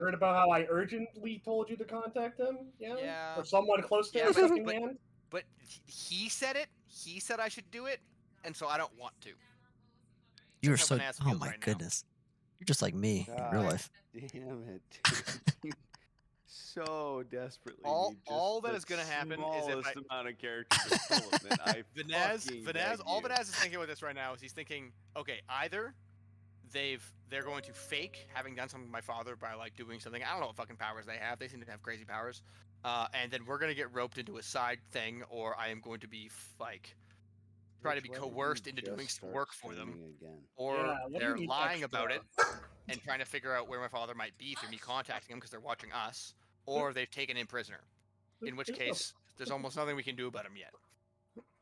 Heard about how I urgently told you to contact him? Yeah? Yeah. Or someone close to Yeah, him, but- second hand? But he said it. He said I should do it, and so I don't want to. You're That's how so. Vanaz Oh feels my right now. goodness. You're just like me in real God life. damn it, dude. You so desperately All- need just all that the is gonna happen is if smallest amount of character development. I fucking beg all you. Vanaz is thinking with this right now is he's thinking, okay, either they're going to fake having done something to my father by like doing something. I don't know what fucking powers they have. They seem to have crazy powers. And then we're gonna get roped into a side thing, or I am going to be like try to be Which, why did coerced you into just doing start work for them, streaming again? or Yeah, what do you they're need lying about it extra? and trying to figure out where my father might be through me contacting him because they're watching us, or they've taken him prisoner. In which There's no- case, there's almost nothing we can do about him yet.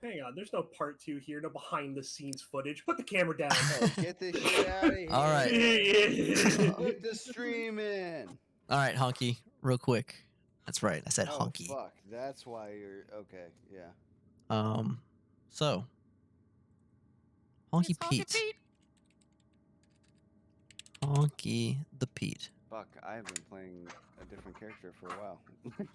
Hang on, there's no part 2 here, no behind the scenes footage. Put the camera down. Hey, get this shit out of here. All right. Put the stream in. All right, Honky, real quick. That's right. I said Oh, Honky. fuck. That's why you're... Okay, yeah. So Honky It's Honky Pete. Honky the Pete. Fuck, I've been playing a different character for a while.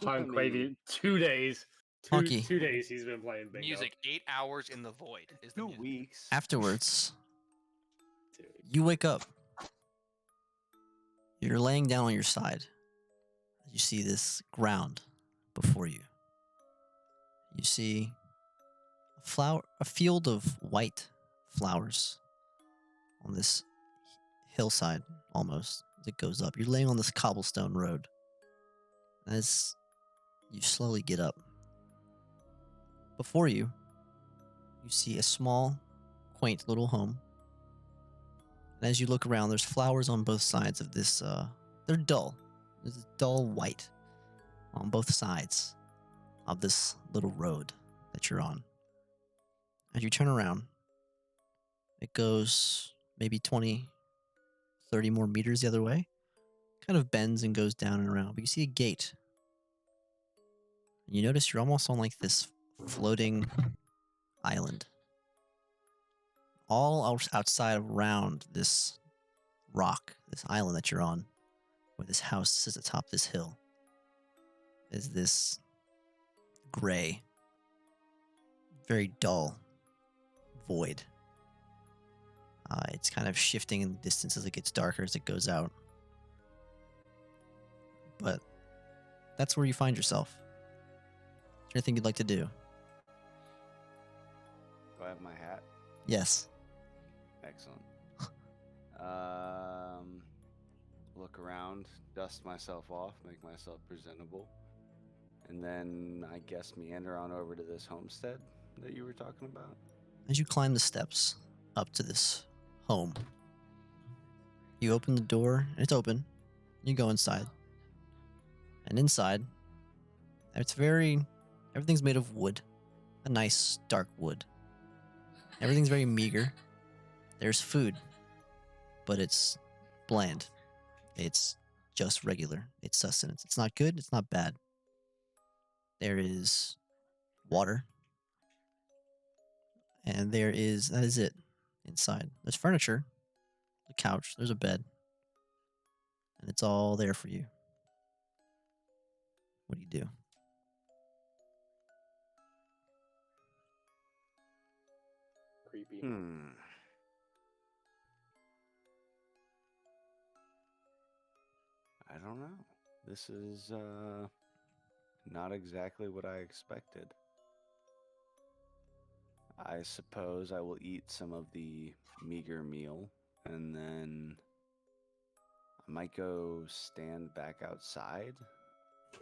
Time Quavy, 2 days. Honky. 2 days he's been playing bingo. Music 8 hours in the void is the 2 music. weeks. Afterwards, Dude. you wake up. You're laying down on your side. You see this ground before you. You see a field of white flowers on this hillside almost as it goes up. You're laying on this cobblestone road. As you slowly get up, before you, you see a small, quaint little home. And as you look around, there's flowers on both sides of this. They're dull. There's a dull white on both sides of this little road that you're on. As you turn around, it goes maybe 20, 30 more meters the other way. Kind of bends and goes down and around. But you see a gate. And you notice you're almost on like this floating island. All outside around this rock, this island that you're on, where this house sits atop this hill, is this gray, very dull void. It's kind of shifting in the distance as it gets darker as it goes out. But that's where you find yourself. Is there anything you'd like to do? Do I have my hat? Yes. Excellent. Look around, dust myself off, make myself presentable, and then I guess meander on over to this homestead that you were talking about. As you climb the steps up to this home, you open the door, and it's open. You go inside. And inside, everything's made of wood. A nice, dark wood. Everything's very meager. There's food, but it's bland. It's just regular. It's sustenance. It's not good. It's not bad. There is water. And that is it inside. There's furniture, a couch, there's a bed. And it's all there for you. What do you do? Creepy. I don't know. This is not exactly what I expected. I suppose I will eat some of the meager meal, and then I might go stand back outside,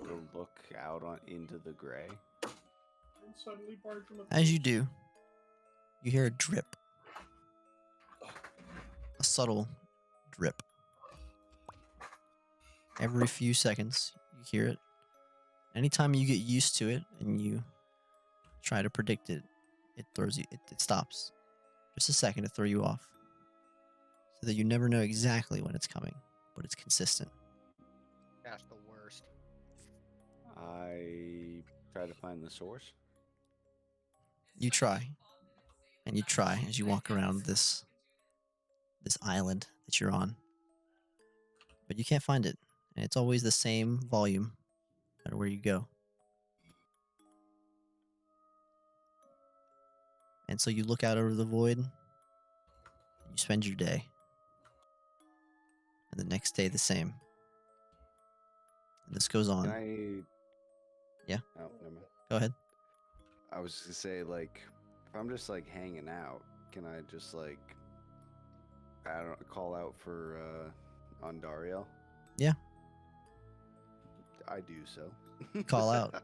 go look out into the gray. And suddenly barge him As you do, you hear a drip. A subtle drip. Every few seconds, you hear it. Anytime you get used to it and you try to predict it, it throws you. It stops. Just a second to throw you off, so that you never know exactly when it's coming, but it's consistent. That's the worst. I try to find the source. You try, and you try as you walk around this island that you're on, but you can't find it. And it's always the same volume, no matter where you go. And so you look out over the void, and you spend your day. And the next day the same. And this goes on. Can I? Yeah. Oh, never mind. Go ahead. I was gonna say, like, if I'm just like hanging out, can I just like, I don't know, call out for Ondariel? Yeah. I do so. Call out.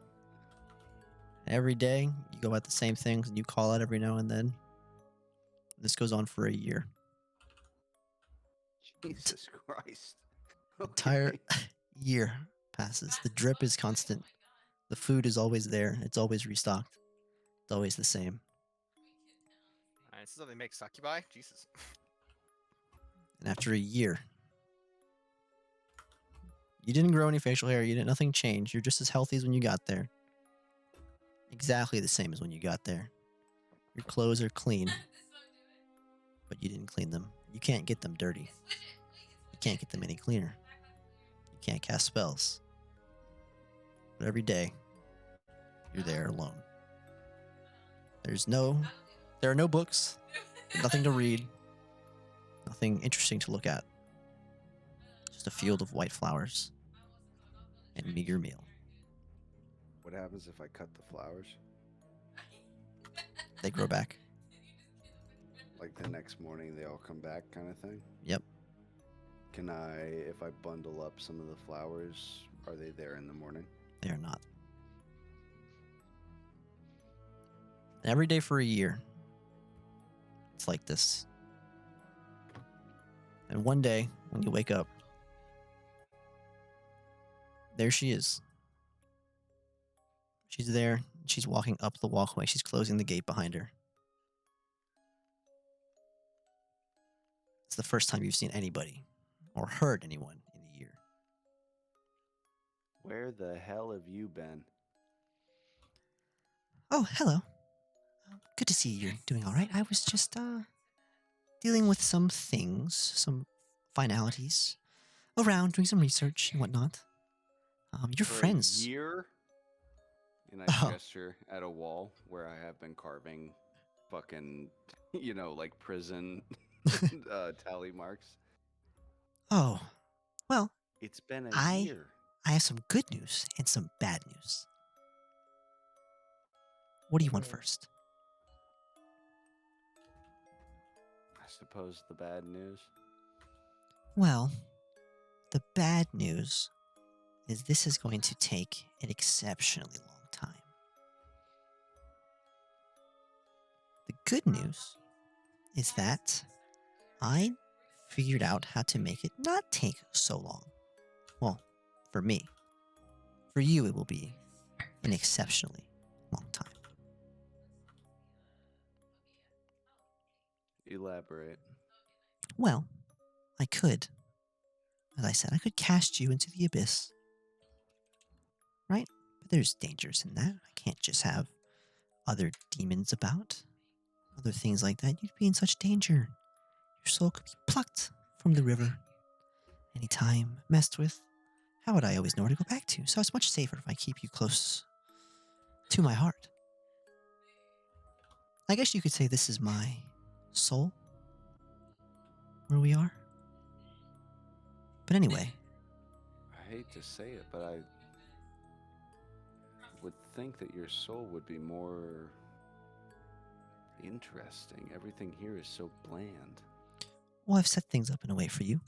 Every day, you go about the same things, and you call out every now and then. This goes on for a year. Jesus Christ. Entire Okay. year passes. The drip is constant. The food is always there. It's always restocked. It's always the same. Alright, this is how they make succubi? Jesus. And after a year, you didn't grow any facial hair. Nothing changed. You're just as healthy as when you got there. Exactly the same as when you got there. Your clothes are clean, but you didn't clean them. You can't get them dirty. You can't get them any cleaner. You can't cast spells. But every day, you're there alone. There are no books, nothing to read, nothing interesting to look at. Just a field of white flowers and meager meal. What happens if I cut the flowers? They grow back. Like the next morning, they all come back, kind of thing. Yep. Can I, if I bundle up some of the flowers, are they there in the morning? They are not. Every day for a year, it's like this. And one day, when you wake up, there she is. She's there. She's walking up the walkway. She's closing the gate behind her. It's the first time you've seen anybody or heard anyone in a year. Where the hell have you been? Oh, hello. Good to see you're doing all right. I was just dealing with some things, some finalities around, doing some research and whatnot. Your For friends. A year? And I Oh. gesture at a wall where I have been carving fucking, like prison tally marks. Oh, well, It's been a I- year. I have some good news and some bad news. What do you want first? I suppose the bad news. Well, the bad news is this is going to take an exceptionally long time. The good news is that I figured out how to make it not take so long. Well, for me. For you, it will be an exceptionally long time. Elaborate. Well, I could. As I said, I could cast you into the abyss. Right? But there's dangers in that. I can't just have other demons about. Other things like that. You'd be in such danger. Your soul could be plucked from the river. Anytime messed with. How would I always know where to go back to? So it's much safer if I keep you close to my heart. I guess you could say this is my soul. Where we are. But anyway, I hate to say it, but I would think that your soul would be more interesting. Everything here is so bland. well, I've set things up in a way for you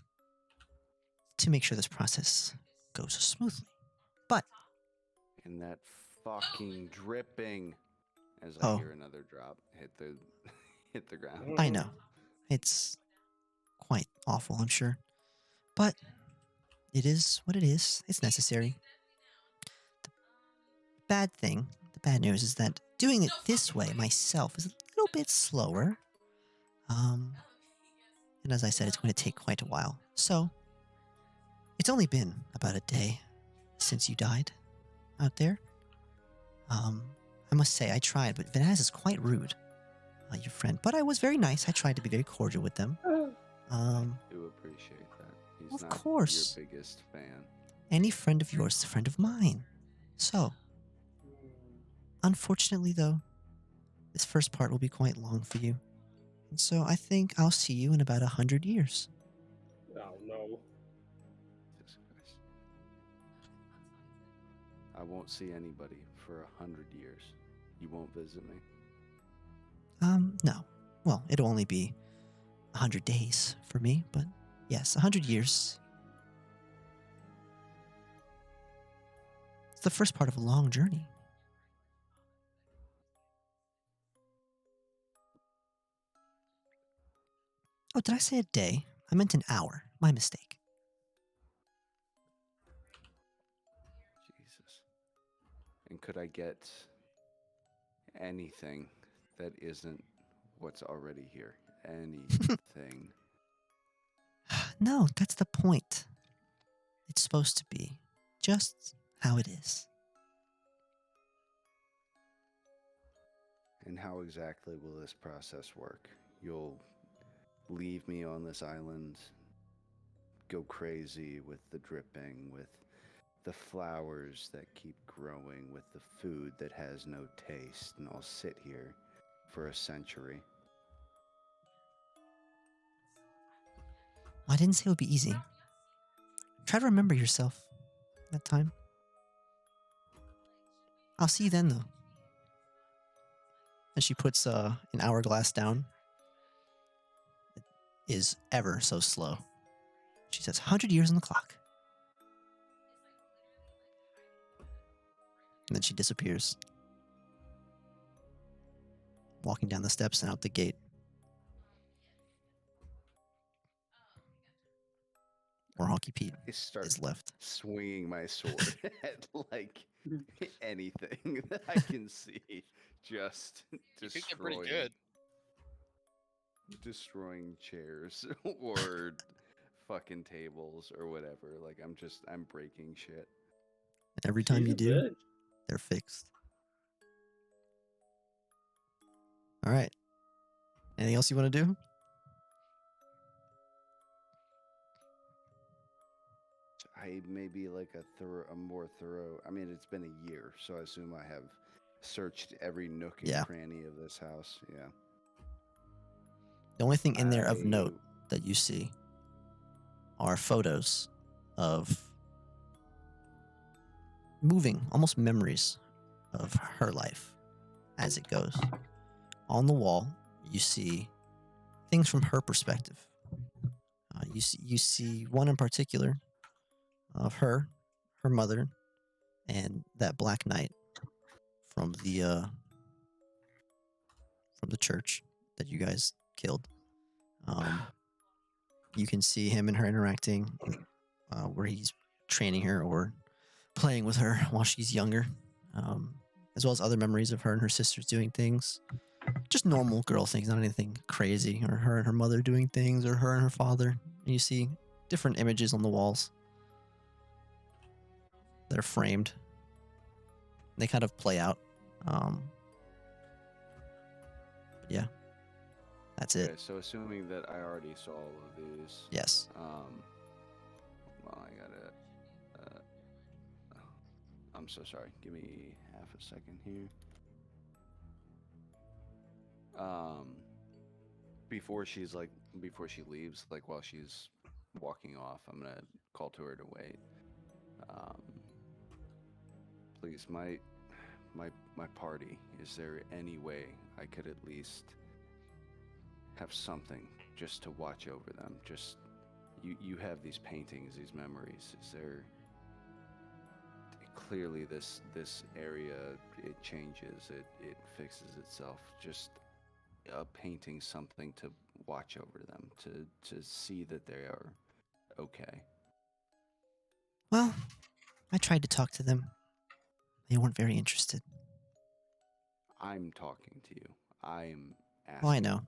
to make sure this process goes smoothly. But And that fucking dripping as I Oh. hear another drop hit the hit the ground. I know it's quite awful, I'm sure. But it is what it is. It's necessary. The bad thing, the bad news is that doing it this way myself is a little bit slower. And as I said, it's going to take quite a while. So, it's only been about a day since you died out there. I must say, I tried, but Vanaz is quite rude, your friend. But I was very nice. I tried to be very cordial with them. I do appreciate that. He's Of not course. your biggest fan. Any friend of yours is a friend of mine. So, unfortunately, though, this first part will be quite long for you. And so I think I'll see you in about 100 years. Oh no. Jesus Christ. I won't see anybody for 100 years. You won't visit me. No. Well, it'll only be 100 days for me, but yes, 100 years. It's the first part of a long journey. Oh, did I say a day? I meant an hour. My mistake. Jesus. And could I get anything that isn't what's already here? Anything. No, that's the point. It's supposed to be just how it is. And how exactly will this process work? You'll leave me on this island, go crazy with the dripping, with the flowers that keep growing, with the food that has no taste, and I'll sit here for a century. I didn't say it would be easy. Try to remember yourself that time. I'll see you then, though. And she puts an hourglass down. It is ever so slow. She says, 100 years on the clock. And then she disappears. Walking down the steps and out the gate. Or Honky Pete I start is left. swinging my sword at like anything that I can see, just You think they're pretty destroying, good. destroying chairs or fucking tables or whatever. Like I'm breaking shit. And every time you Jesus, do, good. they're fixed. All right. Anything else you want to do? I maybe like a more thorough. I mean, it's been a year, so I assume I have searched every nook and Yeah. cranny of this house. Yeah. The only thing in there of I- note that you see are photos of moving, almost memories of her life as it goes. On the wall, you see things from her perspective. You see one in particular of her mother, and that Black Knight from the church that you guys killed. You can see him and her interacting, where he's training her or playing with her while she's younger, as well as other memories of her and her sisters doing things. Just normal girl things, not anything crazy, or her and her mother doing things, or her and her father. And you see different images on the walls that are framed. They kind of play out. Yeah, that's it. Okay, so assuming that I already saw all of these, Yes. well, I gotta. I'm so sorry. Give me half a second here. Before she leaves, like while she's walking off, I'm gonna call to her to wait. Please, my party. Is there any way I could at least have something just to watch over them? Just you have these paintings, these memories. Is there clearly this area, it changes, it fixes itself. Just a painting, something to watch over them, to see that they are okay. Well, I tried to talk to them. They weren't very interested. I'm talking to you. I'm asking. Oh, I know.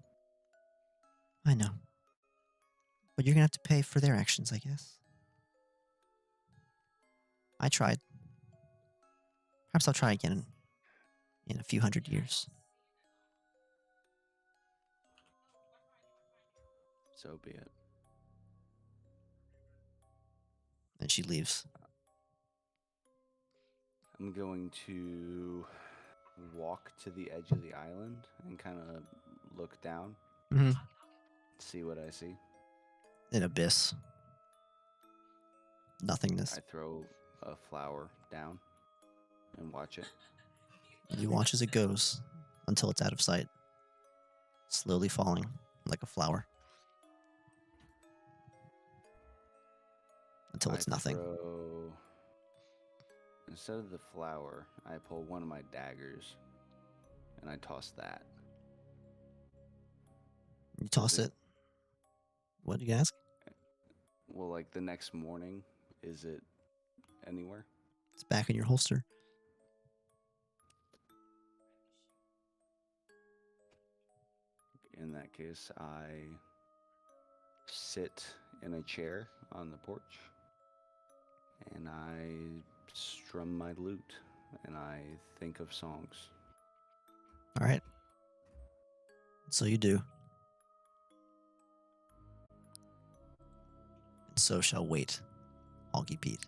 I know. But you're gonna have to pay for their actions, I guess. I tried. Perhaps I'll try again in a few hundred years. So be it. And she leaves. I'm going to walk to the edge of the island and kind of look down, Mhm. see what I see. An abyss. Nothingness. I throw a flower down and watch it. You watch as it goes until it's out of sight, slowly falling like a flower until it's nothing. Instead of the flower, I pull one of my daggers and I toss that. You toss it- it. What did you ask? Well, like the next morning, is it anywhere? It's back in your holster. In that case, I sit in a chair on the porch and I strum my lute and I think of songs. All right. So you do. And so shall wait, Hoggy Pete.